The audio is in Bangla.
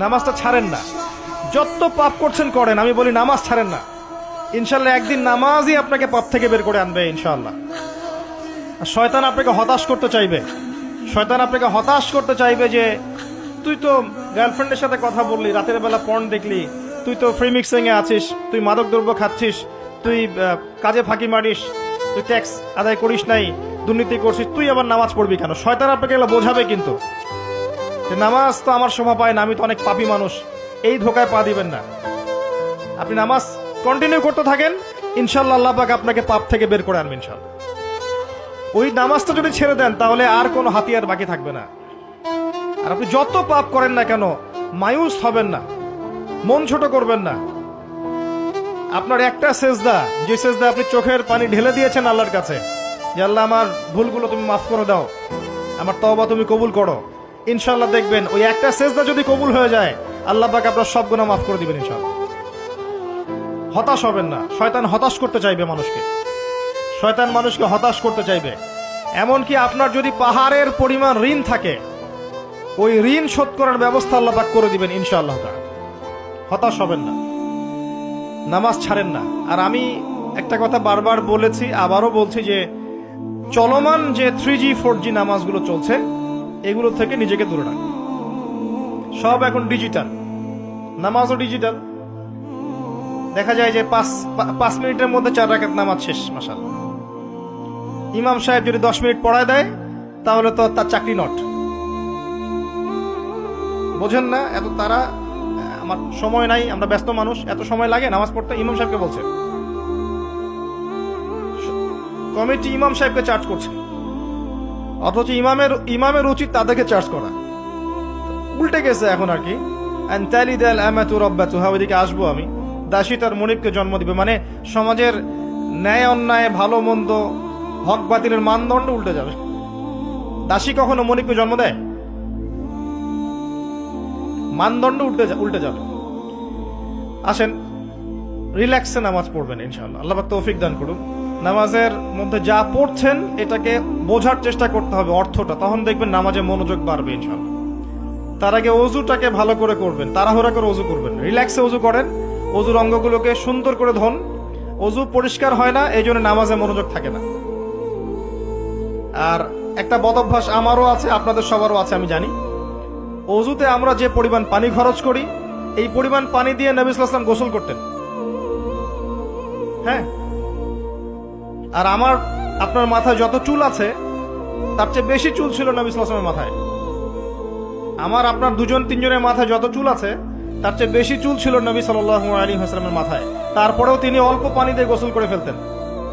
নামাজটা ছাড়েন না। যত পাপ করছেন করেন, আমি বলি নামাজ ছাড়েন না। ইনশাল্লাহ একদিন নামাজই আপনাকে পাপ থেকে বের করে আনবে ইনশাআল্লাহ। শয়তান আপনাকে হতাশ করতে চাইবে, শয়তান আপনাকে হতাশ করতে চাইবে যে তুই তো গার্লফ্রেন্ডের সাথে কথা বললি, রাতের বেলা পর্ন দেখলি, তুই তো ফ্রি মিক্সিং এ আছিস, তুই মাদক দ্রব্য খাচ্ছিস, তুই কাজে ফাঁকি মারিস, তুই ট্যাক্স আদায় করিস নাই, দুর্নীতি করছিস, তুই আবার নামাজ পড়বি কেন? শয়তান আপনাকে এগুলো বোঝাবে, কিন্তু নামাজ তো আমার শোভা পায় না, আমি তো অনেক পাপী মানুষ, এই ধোকায় পা দিবেন না। আপনি নামাজ কন্টিনিউ করতে থাকেন, ইনশাল্লাহ আল্লাহ পাক আপনাকে পাপ থেকে বের করে আনবেন ইনশাল্লাহ। ওই নামাজটা যদি ছেড়ে দেন তাহলে আর কোনো হাতিয়ার বাকি থাকবে না। আর আপনি যত পাপ করেন না কেন মায়ুস হবেন না, মন ছোট করবেন না। আপনার একটা সেজদা, যে সেজদা আপনি চোখের পানি ঢেলে দিয়েছেন আল্লাহর কাছে, যে আল্লাহ আমার ভুলগুলো তুমি মাফ করে দাও, আমার তওবা তুমি কবুল করো, ইনশাল্লাহ দেখবেন ওই একটা সেজদা যদি কবুল হয়ে যায় আল্লাহ পাক আপনার সব গুনাহ মাফ করে দিবেন ইনশাল্লাহ। হতাশ হবেন না। শয়তান হতাশ করতে চাইবে মানুষকে, শয়তান মানুষকে হতাশ করতে চাইবে। এমনকি আপনার যদি পাহাড়ের পরিমাণ ঋণ থাকে, ওই ঋণ শোধ করার ব্যবস্থা আল্লাহ পাক করে দিবেন ইনশাআল্লাহ। হতাশ হবেন না, নামাজ ছাড়েন না। আর আমি একটা কথা বারবার বলেছি, আবারও বলছি যে চলমান যে 3G 4G নামাজগুলো চলছে এগুলো থেকে নিজেকে দূরে রাখুন। সব এখন ডিজিটাল, নামাজও ডিজিটাল। দেখা যায় যে 5 মিনিটের মধ্যে 4 রাকাত নামাজ শেষ, মাশাআল্লাহ। ইমাম সাহেব যদি 10 মিনিট পড়ায় দেয় তাহলে তো তার চাকরি নট। বোঝেন না? এত তারা, আমার সময় নাই, আমরা ব্যস্ত মানুষ, এত সময় লাগে নামাজ পড়তে? ইমাম সাহেবকে বলছে, কমিটি ইমাম সাহেবকে চার্জ করছে, অথচ ইমামের উচিত তাদেরকে চার্জ করা। উল্টে গেছে এখন আর কি। ওইদিকে আসবো আমি। দাসী তার মনিবকে জন্ম দিবে, মানে সমাজের ন্যায় অন্যায়, ভালো মন্দ, হক বাতিলের মানদণ্ড উল্টে যাবে। দাসী কখনো মনিবকে জন্ম দেয়? মানদণ্ড উল্টে যাবে। আসেন রিল্যাক্সে নামাজ পড়বেন ইনশাআল্লাহ, আল্লাহ পাক তৌফিক দান করুন। নামাজের মধ্যে যা পড়ছেন এটাকে বোঝার চেষ্টা করতে হবে অর্থটা, তখন দেখবেন নামাজে মনোযোগ বাড়বে ইনশাআল্লাহ। তার আগে অজুটাকে ভালো করে করবেন, তাড়াহুড়া করে অজু করবেন, রিল্যাক্সে অজু করেন, অজুর অঙ্গগুলোকে সুন্দর করে ধন। অজু পরিষ্কার হয় না, এই জন্য নামাজে মনোযোগ থাকে না। আর একটা বদ অভ্যাস আমারও আছে, আপনাদের সবারও আছে আমি জানি, অজুতে আমরা যে পরিমাণ পানি খরচ করি, এই পরিমাণ পানি দিয়ে নবী সাল্লাল্লাহু আলাইহি ওয়াসাল্লাম গোসল করতেন। হ্যাঁ, আর আপনার মাথায় যত চুল আছে তার চেয়ে বেশি চুল ছিল নবী সাল্লাল্লাহু আলাইহি ওয়াসাল্লামের মাথায়। আপনার 2-3 জনের মাথায় যত চুল আছে তার চেয়ে বেশি চুল ছিল নবী সাল্লাল্লাহু আলাইহি ওয়াসাল্লামের মাথায়। তারপরেও তিনি অল্প পানি দিয়ে গোসল করে ফেলতেন।